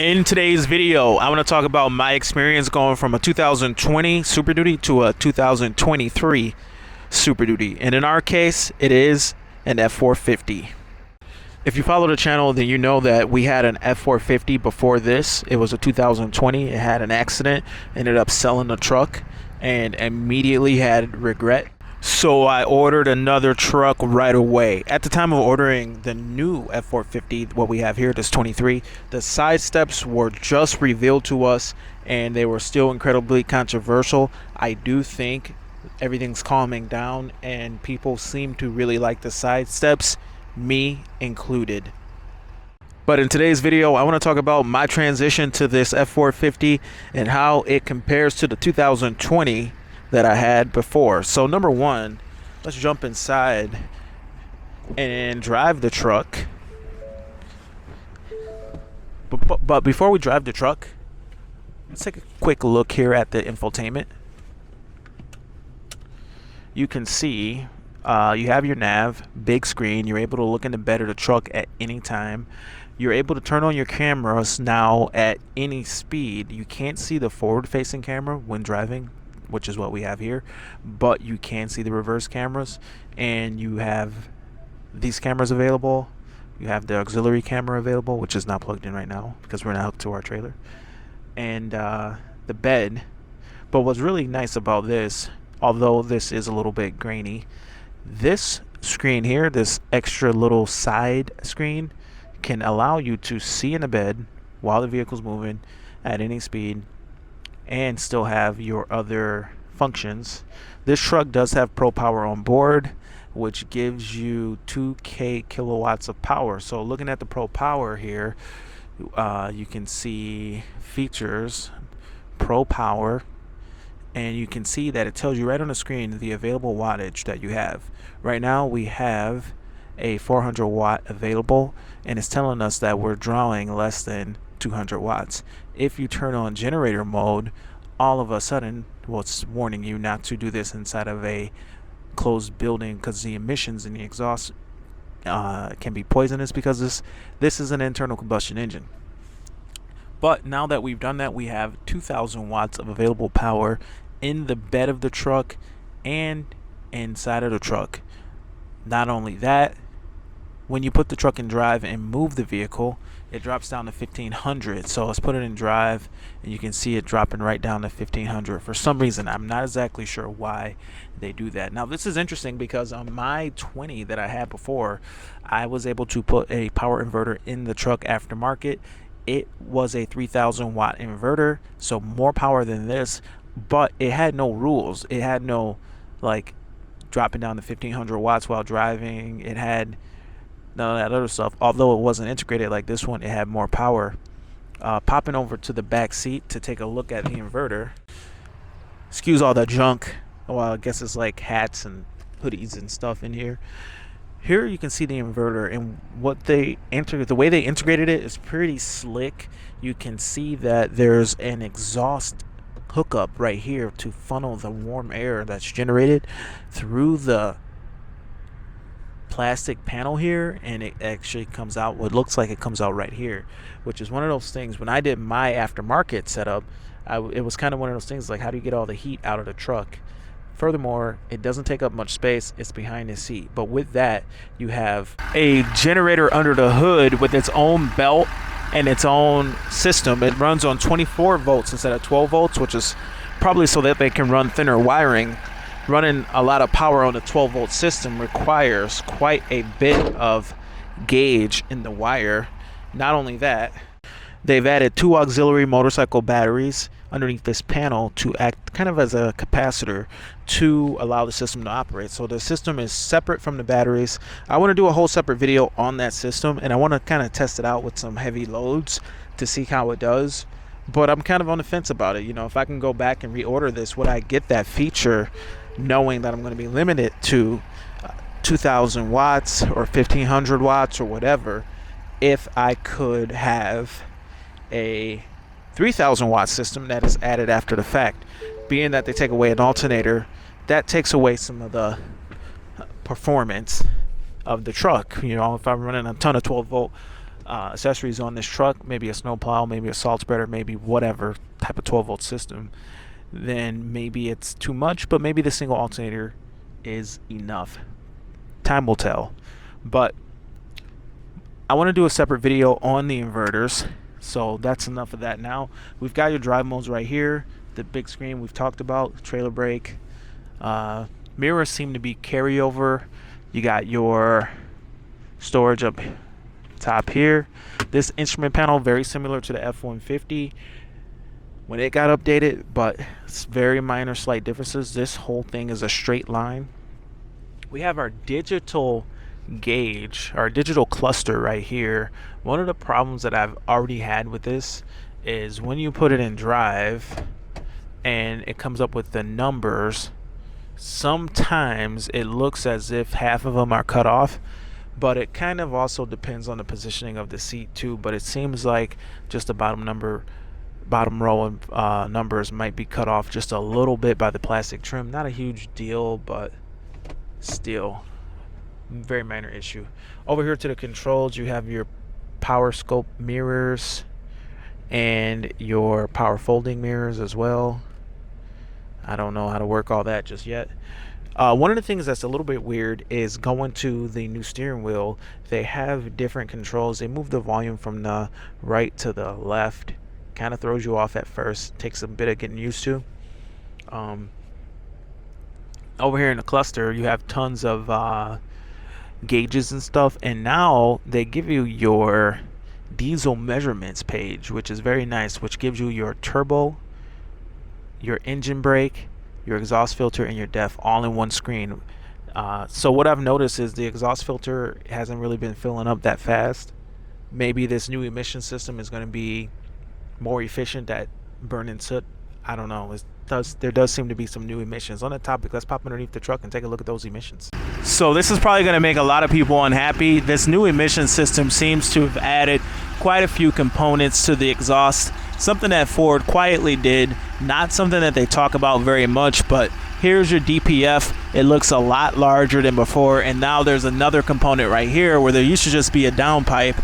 In today's video, I want to talk about my experience going from a 2020 Super Duty to a 2023 Super Duty. And in our case, it is an F450. If you follow the channel, then you know that we had an F450 before this. It was a 2020. It had an accident, ended up selling the truck, and immediately had regret. So I ordered another truck right away. At the time of ordering the new F450, what we have here, this 23, the side steps were just revealed to us and they were still incredibly controversial. I do think everything's calming down and people seem to really like the side steps, me included. But in today's video, I want to talk about my transition to this F450 and how it compares to the 2020 that I had before. So number one, let's jump inside and drive the truck. But before we drive the truck, let's take a quick look here at the infotainment. You can see you have your nav, big screen. You're able to look in the bed of the truck at any time. You're able to turn on your cameras now at any speed. You can't see the forward-facing camera when driving, which is what we have here, but you can see the reverse cameras, and you have these cameras available. You have the auxiliary camera available, which is not plugged in right now because we're not hooked to our trailer, and the bed. But what's really nice about this, although this is a little bit grainy, this screen here, this extra little side screen, can allow you to see in the bed while the vehicle's moving at any speed and still have your other functions. This truck does have Pro Power on board, which gives you 2K kilowatts of power. So looking at the Pro Power here, you can see features, Pro Power, and you can see that it tells you right on the screen the available wattage that you have. Right now we have a 400 watt available, and it's telling us that we're drawing less than 200 watts. If you turn on generator mode, all of a sudden, well, it's warning you not to do this inside of a closed building because the emissions and the exhaust can be poisonous, because this is an internal combustion engine. But now that we've done that, we have 2,000 watts of available power in the bed of the truck and inside of the truck. Not only that, when you put the truck in drive and move the vehicle, it drops down to 1500. So let's put it in drive and you can see it dropping right down to 1500 for some reason. I'm not exactly sure why they do that. Now this is interesting because on my 20 that I had before, I was able to put a power inverter in the truck aftermarket. It was a 3000 watt inverter, so more power than this, but it had no rules. It had no like dropping down to 1500 watts while driving. It had none of that other stuff. Although it wasn't integrated like this one, it had more power. Popping over to the back seat to take a look at the inverter. Excuse all the junk. Well, I guess it's like hats and hoodies and stuff in here. Here you can see the inverter, and the way they integrated it is pretty slick. You can see that there's an exhaust hookup right here to funnel the warm air that's generated through the plastic panel here, and it actually comes out, what looks like it comes out right here, which is one of those things. When I did my aftermarket setup, it was kind of one of those things like, how do you get all the heat out of the truck? Furthermore, it doesn't take up much space. It's behind the seat. But with that, you have a generator under the hood with its own belt and its own system. It runs on 24 volts instead of 12 volts, which is probably so that they can run thinner wiring. Running a lot of power on a 12 volt system requires quite a bit of gauge in the wire. Not only that, they've added 2 auxiliary motorcycle batteries underneath this panel to act kind of as a capacitor to allow the system to operate. So the system is separate from the batteries. I want to do a whole separate video on that system, and I want to kind of test it out with some heavy loads to see how it does. But I'm kind of on the fence about it. You know, if I can go back and reorder this, would I get that feature knowing that I'm going to be limited to 2,000 watts or 1,500 watts or whatever, if I could have a 3,000 watt system that is added after the fact? Being that they take away an alternator, that takes away some of the performance of the truck. You know, if I'm running a ton of 12 volt accessories on this truck, maybe a snowplow, maybe a salt spreader, maybe whatever type of 12 volt system, then maybe it's too much, but maybe the single alternator is enough. Time will tell. But I want to do a separate video on the inverters, so that's enough of that now. We've got your drive modes right here, the big screen we've talked about, trailer brake. Mirrors seem to be carryover. You got your storage up top here. This instrument panel, very similar to the F-150 when it got updated, but it's very minor, slight differences. This whole thing is a straight line. We have our digital gauge, our digital cluster right here. One of the problems that I've already had with this is when you put it in drive and it comes up with the numbers, sometimes it looks as if half of them are cut off, but it kind of also depends on the positioning of the seat too. But it seems like just the bottom row of numbers might be cut off just a little bit by the plastic trim. Not a huge deal, but still very minor issue. Over here to the controls, you have your Powerstroke mirrors and your power folding mirrors as well. I don't know how to work all that just yet. One of the things that's a little bit weird is going to the new steering wheel. They have different controls. They move the volume from the right to the left. Kind of throws you off at first. Takes a bit of getting used to. Over here in the cluster, you have tons of gauges and stuff, and now they give you your diesel measurements page, which is very nice, which gives you your turbo, your engine brake, your exhaust filter, and your def all in one screen. So what I've noticed is the exhaust filter hasn't really been filling up that fast. Maybe this new emission system is going to be more efficient at burning soot. I don't know. There does seem to be some new emissions. On that topic, let's pop underneath the truck and take a look at those emissions. So this is probably going to make a lot of people unhappy. This new emission system seems to have added quite a few components to the exhaust. Something that Ford quietly did, not something that they talk about very much, but here's your DPF. It looks a lot larger than before, and now there's another component right here where there used to just be a downpipe.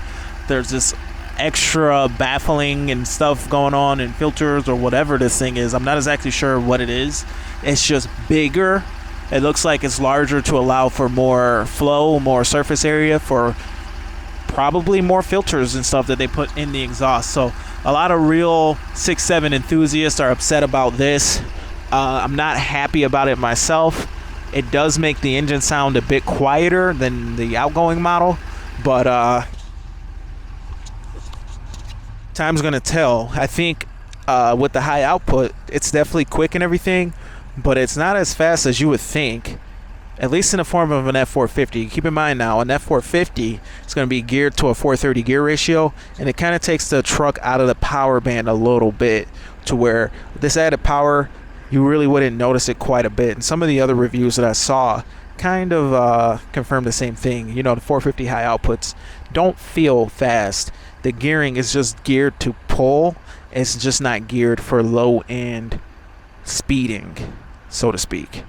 There's this extra baffling and stuff going on and filters or whatever this thing is. I'm not exactly sure what it is. It's just bigger. It looks like it's larger to allow for more flow, more surface area, for probably more filters and stuff that they put in the exhaust. So a lot of real 6.7 enthusiasts are upset about this. I'm not happy about it myself. It does make the engine sound a bit quieter than the outgoing model, but time's gonna tell. I think with the high output, it's definitely quick and everything, but it's not as fast as you would think, at least in the form of an F450. Keep in mind now, an F450 is going to be geared to a 430 gear ratio, and it kind of takes the truck out of the power band a little bit, to where this added power, you really wouldn't notice it quite a bit. And some of the other reviews that I saw kind of confirmed the same thing. You know, the 450 high outputs don't feel fast. The gearing is just geared to pull. It's just not geared for low end speeding, so to speak.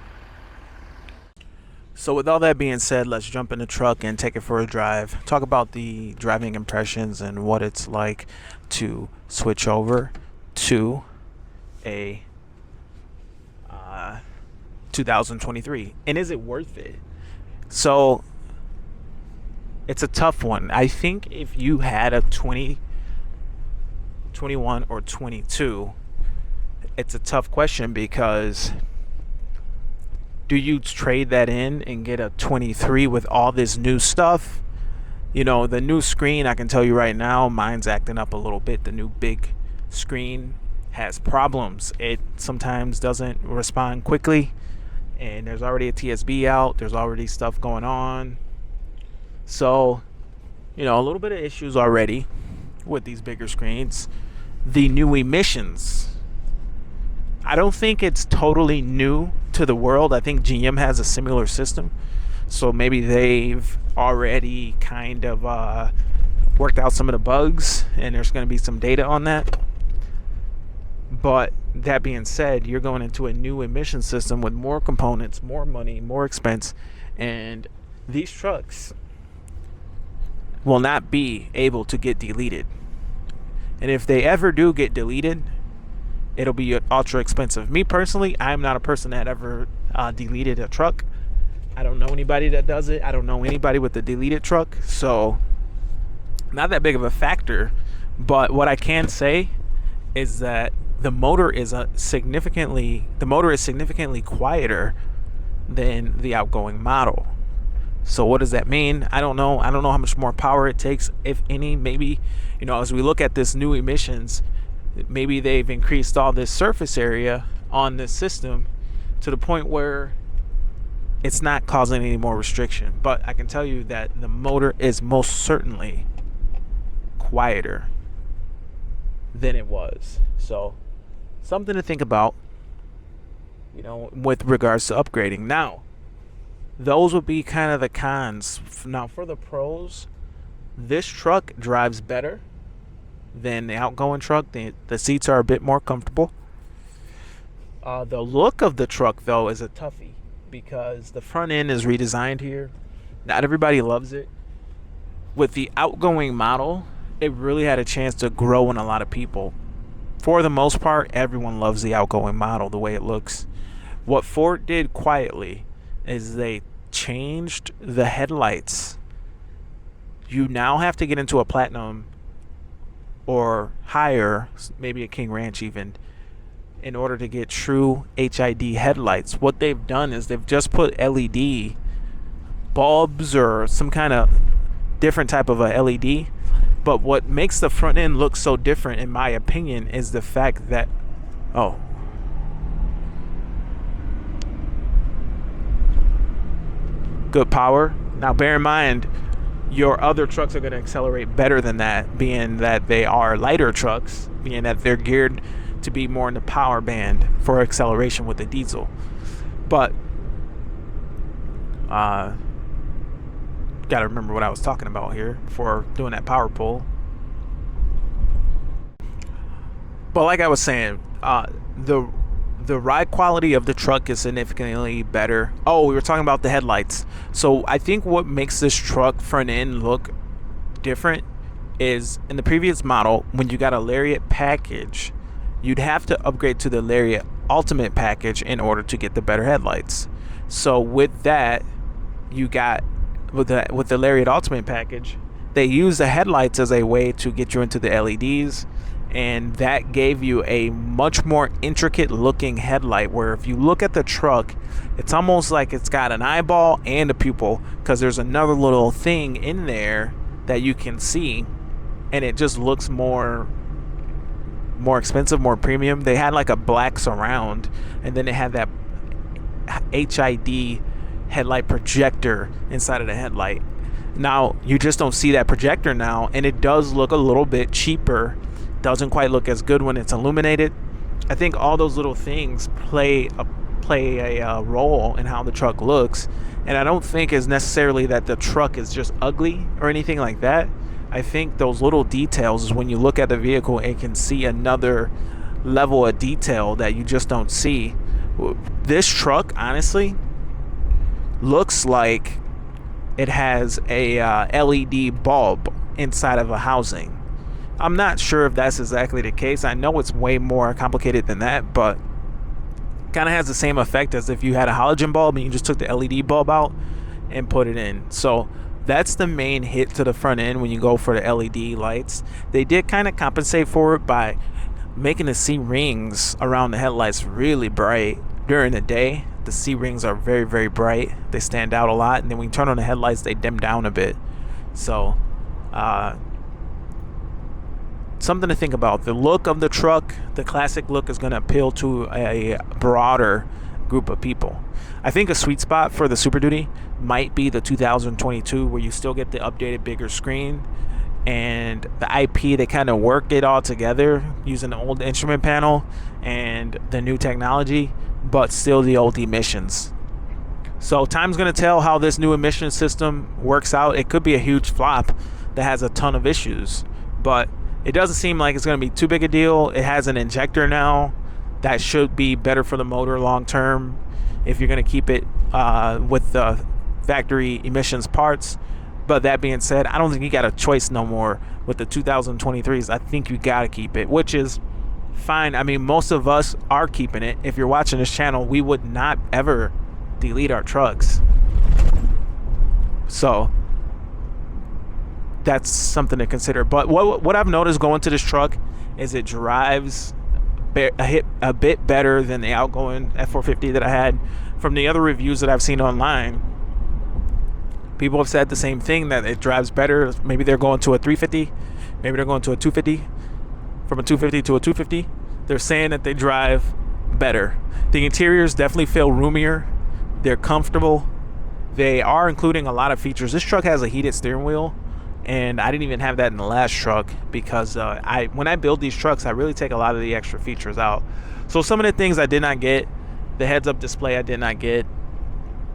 So with all that being said, let's jump in the truck and take it for a drive. Talk about the driving impressions and what it's like to switch over to a 2023. And is it worth it? So it's a tough one. I think if you had a 2021 or 22, it's a tough question, because do you trade that in and get a 23 with all this new stuff? You know, the new screen, I can tell you right now, mine's acting up a little bit. The new big screen has problems. It sometimes doesn't respond quickly, and there's already a TSB out. There's already stuff going on. So, you know, a little bit of issues already with these bigger screens. The new emissions, I don't think it's totally new to the world. I think GM has a similar system, so maybe they've already kind of worked out some of the bugs, and there's going to be some data on that. But that being said, you're going into a new emission system with more components, more money, more expense, and these trucks, will not be able to get deleted. And if they ever do get deleted, it'll be ultra expensive. Me personally, I'm not a person that ever deleted a truck. I don't know anybody that does it. I don't know anybody with a deleted truck. So not that big of a factor. But what I can say is that the motor is significantly quieter than the outgoing model. So what does that mean? I don't know how much more power it takes, if any. Maybe, as we look at this new emissions, maybe they've increased all this surface area on this system to the point where it's not causing any more restriction. But I can tell you that the motor is most certainly quieter than it was. So something to think about, with regards to upgrading. Now, those would be kind of the cons. Now, for the pros, this truck drives better than the outgoing truck. The seats are a bit more comfortable. The look of the truck, though, is a toughie because the front end is redesigned here. Not everybody loves it. With the outgoing model, it really had a chance to grow in a lot of people. For the most part, everyone loves the outgoing model, the way it looks. What Ford did quietly is they changed the headlights. You now have to get into a Platinum or higher, maybe a King Ranch even, in order to get true HID headlights. What they've done is they've just put LED bulbs or some kind of different type of a LED. But what makes the front end look so different, in my opinion, is the fact that, good power. Now, bear in mind, your other trucks are going to accelerate better than that, being that they are lighter trucks, being that they're geared to be more in the power band for acceleration with the diesel. But got to remember what I was talking about here before doing that power pull. But like I was saying, the ride quality of the truck is significantly better. Oh, we were talking about the headlights. So I think what makes this truck front end look different is, in the previous model, when you got a Lariat package, you'd have to upgrade to the Lariat Ultimate package in order to get the better headlights. So with that, you got with the Lariat Ultimate package, they use the headlights as a way to get you into the LEDs, and that gave you a much more intricate looking headlight, where if you look at the truck, it's almost like it's got an eyeball and a pupil, because there's another little thing in there that you can see, and it just looks more expensive, more premium. They had like a black surround, and then they had that HID headlight projector inside of the headlight. Now you just don't see that projector now, and it does look a little bit cheaper. Doesn't quite look as good when it's illuminated. I think all those little things play a role in how the truck looks, and I don't think it's necessarily that the truck is just ugly or anything like that. I think those little details is when you look at the vehicle and can see another level of detail that you just don't see. This truck honestly looks like it has a LED bulb inside of a housing. I'm not sure if that's exactly the case. I know it's way more complicated than that, but kind of has the same effect as if you had a halogen bulb and you just took the LED bulb out and put it in. So that's the main hit to the front end when you go for the LED lights. They did kind of compensate for it by making the C-rings around the headlights really bright during the day. The C-rings are very, very bright. They stand out a lot, and then when you turn on the headlights, they dim down a bit. So something to think about. The look of the truck, the classic look, is going to appeal to a broader group of people. I think a sweet spot for the Super Duty might be the 2022, where you still get the updated bigger screen and the IP. They kind of work it all together using the old instrument panel and the new technology, but still the old emissions. So time's going to tell how this new emission system works out. It could be a huge flop that has a ton of issues, but it doesn't seem like it's going to be too big a deal. It has an injector now that should be better for the motor long term if you're going to keep it with the factory emissions parts. But that being said, I don't think you got a choice no more with the 2023s. I think you got to keep it, which is fine. I mean, most of us are keeping it. If you're watching this channel, we would not ever delete our trucks. So that's something to consider. But what I've noticed going to this truck is it drives a bit better than the outgoing F450 that I had. From the other reviews that I've seen online, people have said the same thing, that it drives better. Maybe they're going to a 350, maybe they're going to a 250, from a 250 to a 250. They're saying that they drive better. The interiors definitely feel roomier. They're comfortable. They are including a lot of features. This truck has a heated steering wheel, and I didn't even have that in the last truck because when I build these trucks, I really take a lot of the extra features out. So some of the things I did not get, the heads-up display I did not get,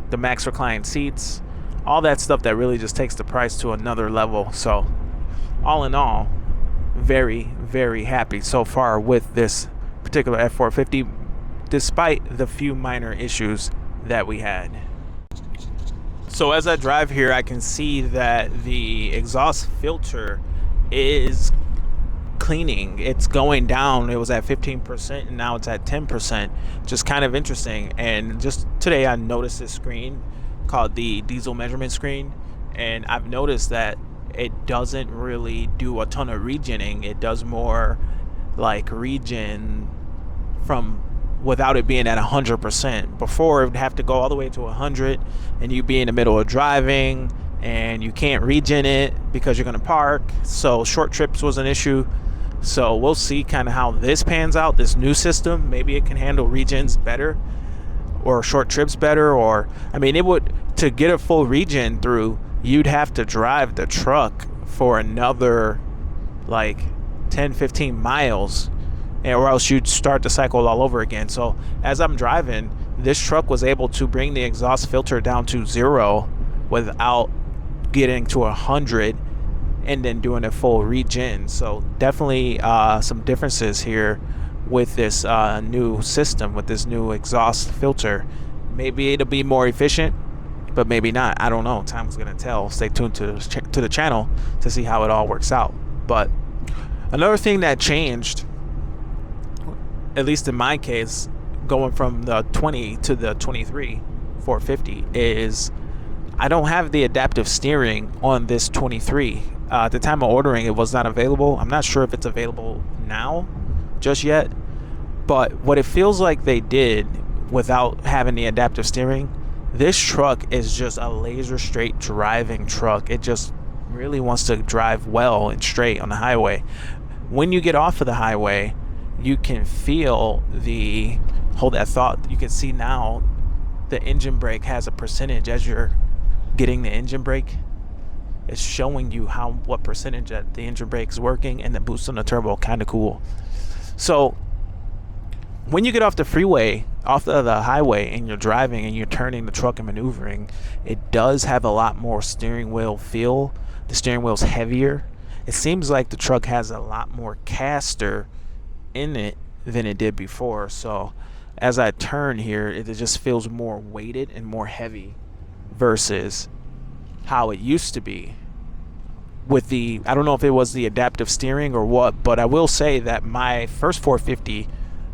the max recline seats, all that stuff that really just takes the price to another level. So all in all, very, very happy so far with this particular F450, despite the few minor issues that we had. So as I drive here, I can see that the exhaust filter is cleaning. It's going down. It was at 15% and now it's at 10%. Just kind of interesting. And just today I noticed this screen called the diesel measurement screen, and I've noticed that it doesn't really do a ton of regening. It does more like regen from without it being at 100%. Before, it would have to go all the way to 100 and you'd be in the middle of driving and you can't regen it because you're going to park. So short trips was an issue. So we'll see kind of how this pans out, this new system. Maybe it can handle regens better or short trips better. Or I mean, it would, to get a full regen through, you'd have to drive the truck for another like 10-15 miles, or else you'd start the cycle all over again. So as I'm driving, this truck was able to bring the exhaust filter down to 0 without getting to 100 and then doing a full regen. So definitely some differences here with this new system, with this new exhaust filter. Maybe it'll be more efficient, but maybe not. I don't know. Time's gonna tell. Stay tuned to the channel to see how it all works out. But another thing that changed, at least in my case, going from the 20 to the 23 450, is I don't have the adaptive steering on this 23. At the time of ordering, it was not available. I'm not sure if it's available now just yet, but what it feels like they did without having the adaptive steering, this truck is just a laser straight driving truck. It just really wants to drive well and straight on the highway. When you get off of the highway, you can feel the, hold that thought, you can see now the engine brake has a percentage. As you're getting the engine brake, it's showing you what percentage that the engine brake is working, and the boost on the turbo. Kind of cool. So when you get off the freeway, off of the highway, and you're driving and you're turning the truck and maneuvering, it does have a lot more steering wheel feel. The steering wheel's heavier. It seems like the truck has a lot more caster in it than it did before. So as I turn here, it just feels more weighted and more heavy versus how it used to be with the, I don't know if it was the adaptive steering or what, but I will say that my first 450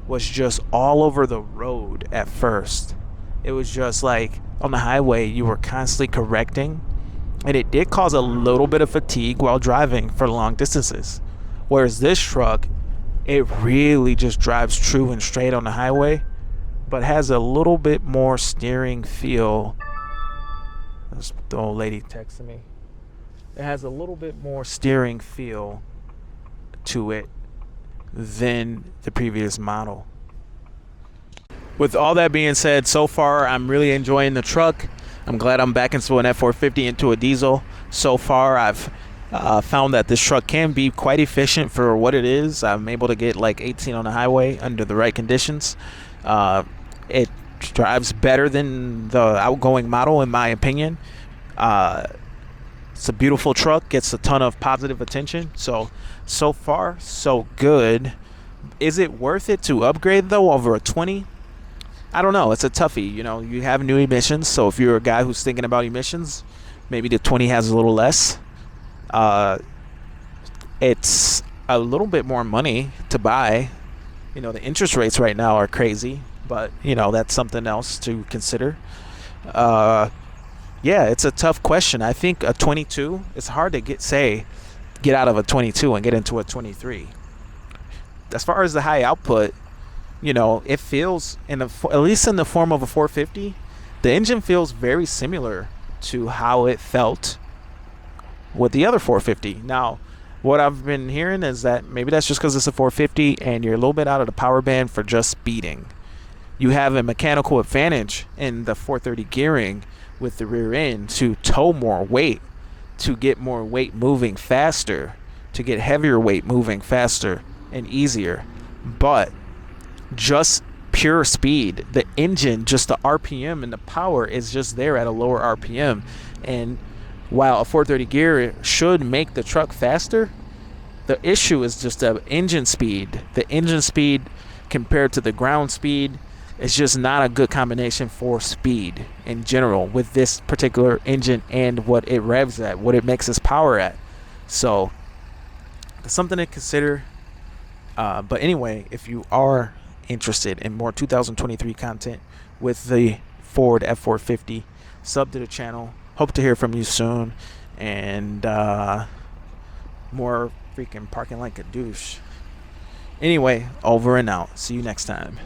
was just all over the road at first. It was just like on the highway, you were constantly correcting, and it did cause a little bit of fatigue while driving for long distances. Whereas this truck, it really just drives true and straight on the highway, but has a little bit more steering feel. That's the old lady texting me. It has a little bit more steering feel to it than the previous model. With all that being said, so far I'm really enjoying the truck. I'm glad I'm back into an F450, into a diesel. So far I've found that this truck can be quite efficient for what it is. I'm able to get like 18 on the highway under the right conditions. It drives better than the outgoing model, in my opinion. It's a beautiful truck, gets a ton of positive attention. So far, so good. Is it worth it to upgrade though over a 20? I don't know. It's a toughie. You know, you have new emissions. So if you're a guy who's thinking about emissions, Maybe the 20 has a little less. Uh, it's a little bit more money to buy. The interest rates right now are crazy, but that's something else to consider. Yeah, it's a tough question. I think a 22, it's hard to get out of a 22 and get into a 23. As far as the high output, it feels, at least in the form of a 450, the engine feels very similar to how it felt with the other 450. Now, what I've been hearing is that maybe that's just because it's a 450 and you're a little bit out of the power band for just speeding. You have a mechanical advantage in the 430 gearing with the rear end to tow more weight, to get more weight moving faster, to get heavier weight moving faster and easier. But just pure speed, the engine, just the RPM and the power is just there at a lower RPM. And while a 430 gear should make the truck faster, the issue is just the engine speed. The engine speed compared to the ground speed is just not a good combination for speed in general with this particular engine and what it revs at, what it makes its power at. So it's something to consider. But anyway, if you are interested in more 2023 content with the Ford F450, sub to the channel. Hope to hear from you soon. And more freaking parking like a douche. Anyway, over and out. See you next time.